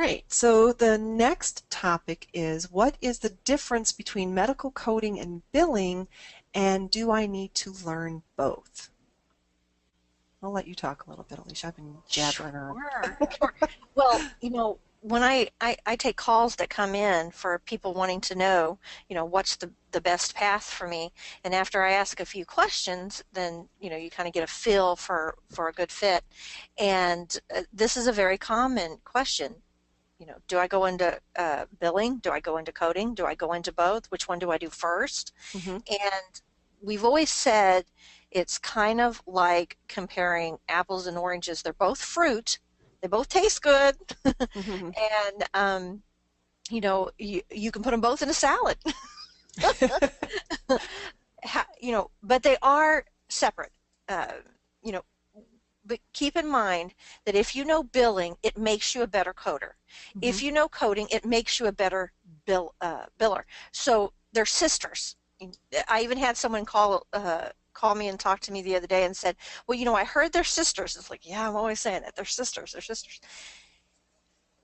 right, so the next topic is, what is the difference between medical coding and billing, and do I need to learn both? I'll let you talk a little bit, Alicia. I've been jabbering on. Sure, sure. Well, when I take calls that come in for people wanting to know, what's the best path for me, and after I ask a few questions, then, you kind of get a feel for a good fit. And this is a very common question. Do I go into billing? Do I go into coding? Do I go into both? Which one do I do first? Mm-hmm. And we've always said it's kind of like comparing apples and oranges. They're both fruit. They both taste good. Mm-hmm. And, you can put them both in a salad. But they are separate. Uh, you know, but keep in mind that if you know billing, it makes you a better coder. Mm-hmm. If you know coding, it makes you a better biller. So they're sisters. I even had someone call me and talk to me the other day and said, "Well, I heard they're sisters." It's like, yeah, I'm always saying it. They're sisters. They're sisters.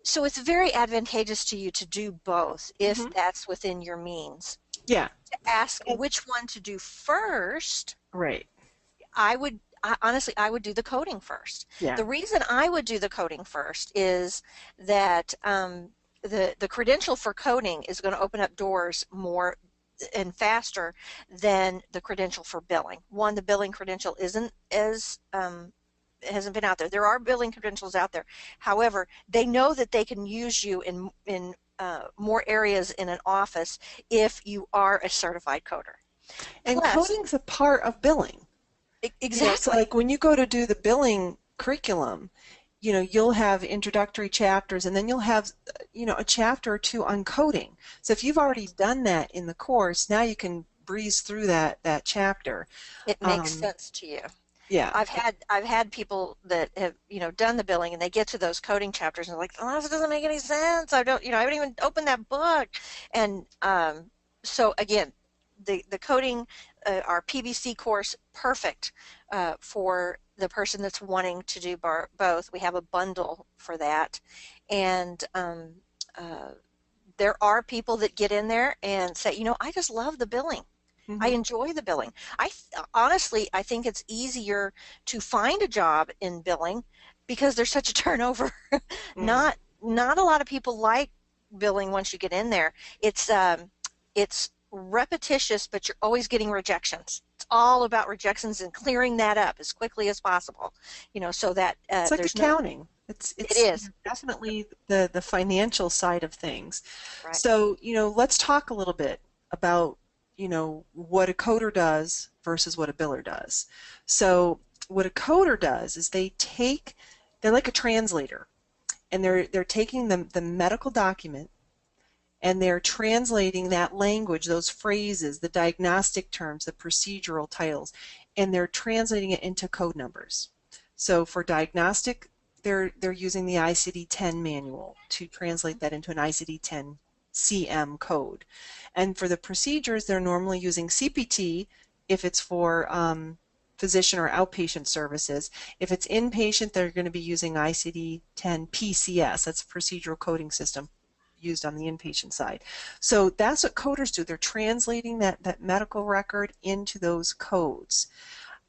So it's very advantageous to you to do both if Mm-hmm. that's within your means. Yeah. To ask And- which one to do first, right. honestly, I would do the coding first. Yeah. The reason I would do the coding first is that the credential for coding is going to open up doors more and faster than the credential for billing. One, the billing credential isn't as hasn't been out there. There are billing credentials out there. However, they know that they can use you in more areas in an office if you are a certified coder. And Plus, coding's a part of billing. So exactly. like when you go to do the billing curriculum, you'll have introductory chapters, and then you'll have, a chapter or two on coding. So if you've already done that in the course, now you can breeze through that chapter. It makes Um, sense to you. yeah. I've had people that have done the billing and they get to those coding chapters and they're like, oh, this doesn't make any sense. I haven't even opened that book. And so again, the coding, our PBC course, perfect for the person that's wanting to do both. We have a bundle for that, and uh, there are people that get in there and say, I just love the billing. I Hmm. enjoy the billing. Honestly, I think it's easier to find a job in billing because there's such a turnover. Mm. Not a lot of people like billing once you get in there. It's repetitious, but you're always getting rejections. It's all about rejections and clearing that up as quickly as possible. So that It's like there's no. accounting. It's It it's is definitely the financial side of things. right. So, let's talk a little bit about, what a coder does versus what a biller does. So, what a coder does is they're like a translator, and they're taking the medical document, and they're translating that language, those phrases, the diagnostic terms, the procedural titles, and they're translating it into code numbers. So for diagnostic, they're using the ICD-10 manual to translate that into an ICD-10 CM code. And for the procedures, they're normally using CPT if it's for physician or outpatient services. If it's inpatient, they're going to be using ICD-10 PCS. That's a procedural coding system used on the inpatient side. So that's what coders do. They're translating that medical record into those codes.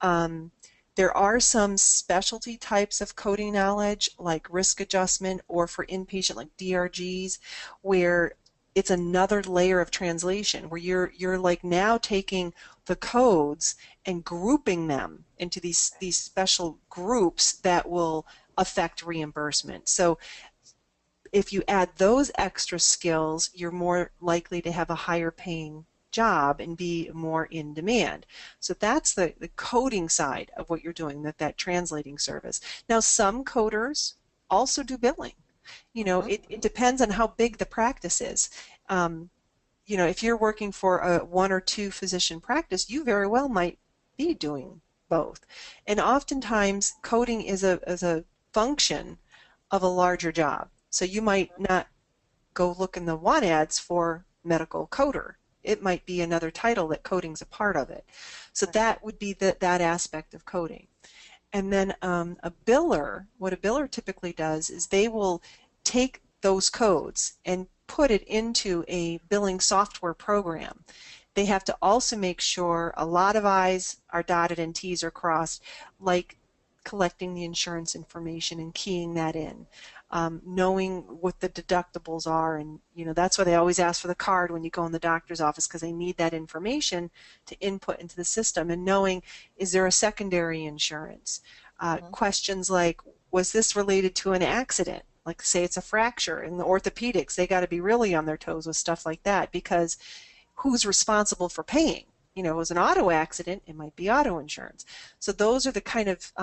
Um, there are some specialty types of coding knowledge, like risk adjustment, or for inpatient, like DRGs, where it's another layer of translation, where you're like now taking the codes and grouping them into these special groups that will affect reimbursement. So if you add those extra skills, you're more likely to have a higher paying job and be more in demand. So that's the coding side of what you're doing, that translating service. Now, some coders also do billing. Mhm. It depends on how big the practice is. Um, if you're working for a one or two physician practice, you very well might be doing both. And oftentimes, coding is a function of a larger job. So you might not go look in the want ads for medical coder. It might be another title that coding's a part of it. So that would be that aspect of coding. And then a biller, what a biller typically does is they will take those codes and put it into a billing software program. They have to also make sure a lot of I's are dotted and T's are crossed, like collecting the insurance information and keying that in, knowing what the deductibles are, and that's why they always ask for the card when you go in the doctor's office, because they need that information to input into the system, and knowing, is there a secondary insurance? Questions like, was this related to an accident? Like, say it's a fracture. In the orthopedics, they got to be really on their toes with stuff like that, because who's responsible for paying? It was an auto accident, it might be auto insurance. So those are the kind of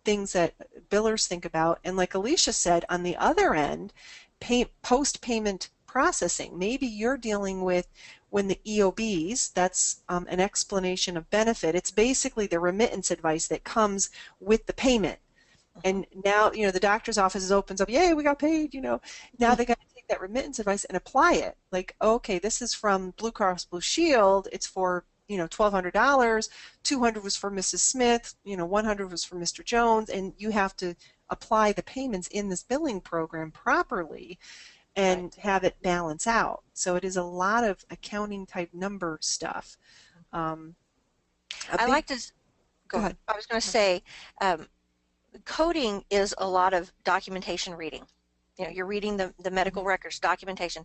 things that billers think about. And like Alicia said, on the other end, post-payment processing. Maybe you're dealing with, when the EOBs, that's an explanation of benefit. It's basically the remittance advice that comes with the payment. And now, the doctor's office opens up, yay, we got paid, Now they got to take that remittance advice and apply it. Like, okay, this is from Blue Cross Blue Shield. It's for, $1,200. $200 was for Mrs. Smith. $100 was for Mr. Jones. And you have to apply the payments in this billing program properly and have it balance out. So it is a lot of accounting type number stuff. I like to go ahead. I was going to say, coding is a lot of documentation reading. You're reading the medical records, documentation,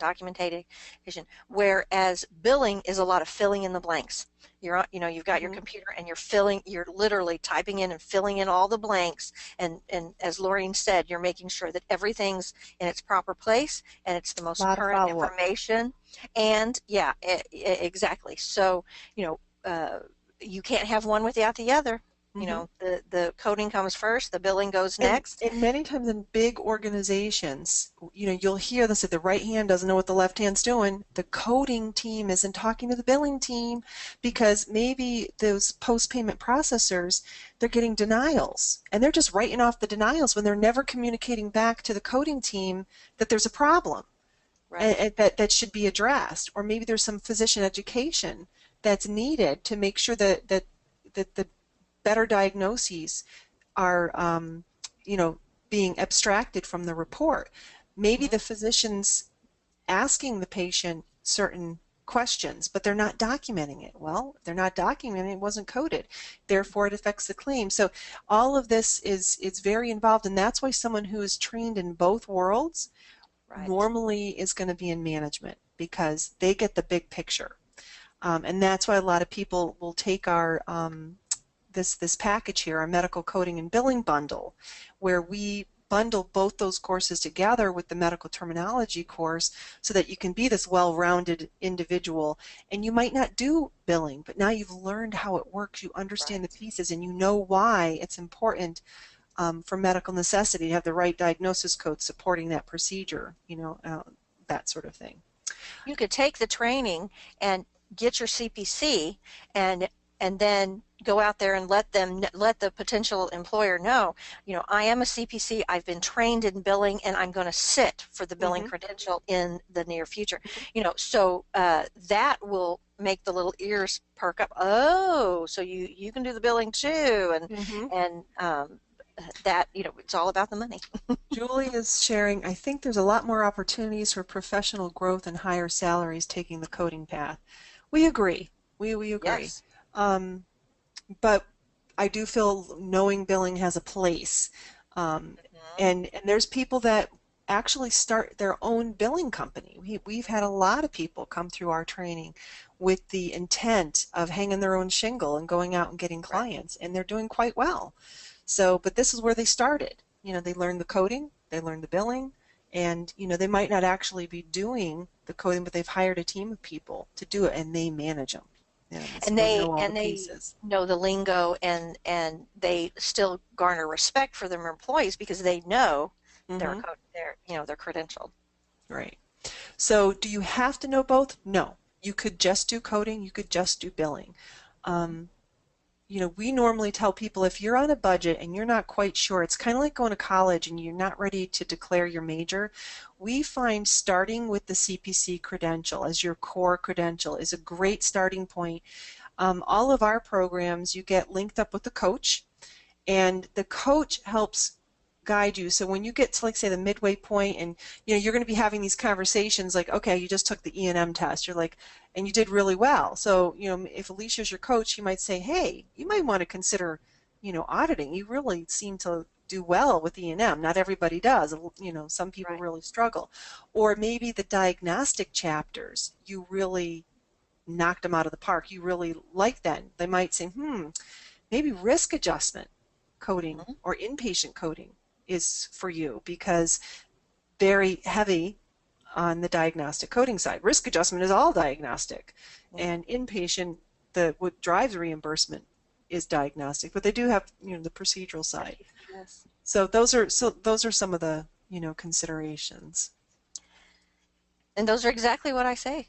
whereas billing is a lot of filling in the blanks. You've got your computer and you're literally typing in and filling in all the blanks, and as Laureen said, you're making sure that everything's in its proper place and it's the most current information. And yeah, exactly. So, you can't have one without the other. The coding comes first, the billing goes next. And many times in big organizations, you'll hear this, if the right hand doesn't know what the left hand's doing, the coding team isn't talking to the billing team, because maybe those post-payment processors, they're getting denials, and they're just writing off the denials when they're never communicating back to the coding team that there's a problem. Right. And that should be addressed. Or maybe there's some physician education that's needed to make sure that the better diagnoses are, being abstracted from the report. Maybe the physician's asking the patient certain questions, but they're not documenting it. Well, if they're not documenting it, it wasn't coded. Therefore, it affects the claim. So all of this is very involved, and that's why someone who is trained in both worlds normally is going to be in management, because they get the big picture. And that's why a lot of people will take our this package here, our medical coding and billing bundle, where we bundle both those courses together with the medical terminology course, so that you can be this well-rounded individual. And you might not do billing, but now you've learned how it works, you understand the pieces, and you know why it's important for medical necessity to have the right diagnosis code supporting that procedure, that sort of thing. You could take the training and get your CPC, and then go out there and let the potential employer know, I am a CPC, I've been trained in billing, and I'm going to sit for the billing credential in the near future. So that will make the little ears perk up. Oh, so you can do the billing too, and that, it's all about the money. Julie is sharing, I think there's a lot more opportunities for professional growth and higher salaries taking the coding path. We agree. We agree. Yes. But I do feel knowing billing has a place. And there's people that actually start their own billing company. We've had a lot of people come through our training with the intent of hanging their own shingle and going out and getting clients, and they're doing quite well. So, but this is where they started. They learned the coding, they learned the billing, and they might not actually be doing the coding, but they've hired a team of people to do it, and they manage them. And they know the lingo, and they still garner respect for their employees because they know they're credentialed. Right. So do you have to know both? No. You could just do coding. You could just do billing. We normally tell people, if you're on a budget and you're not quite sure, it's kind of like going to college and you're not ready to declare your major. We find starting with the CPC credential as your core credential is a great starting point. All of our programs, you get linked up with a coach, and the coach helps guide you. So when you get to, like, say, the midway point, and you're going to be having these conversations like, okay, you just took the E&M test, you're like, and you did really well. So if Alicia's your coach, you might say, hey, you might want to consider auditing. You really seem to do well with E&M. Not everybody does. Some people Right. really struggle. Or maybe the diagnostic chapters, you really knocked them out of the park. You really like that. They might say, maybe risk adjustment coding Mhm. or inpatient coding is for you, because very heavy on the diagnostic coding side. Risk adjustment is all diagnostic, Yeah. and inpatient, what drives reimbursement is diagnostic, but they do have the procedural side. Yes. So those are some of the considerations. And those are exactly what I say.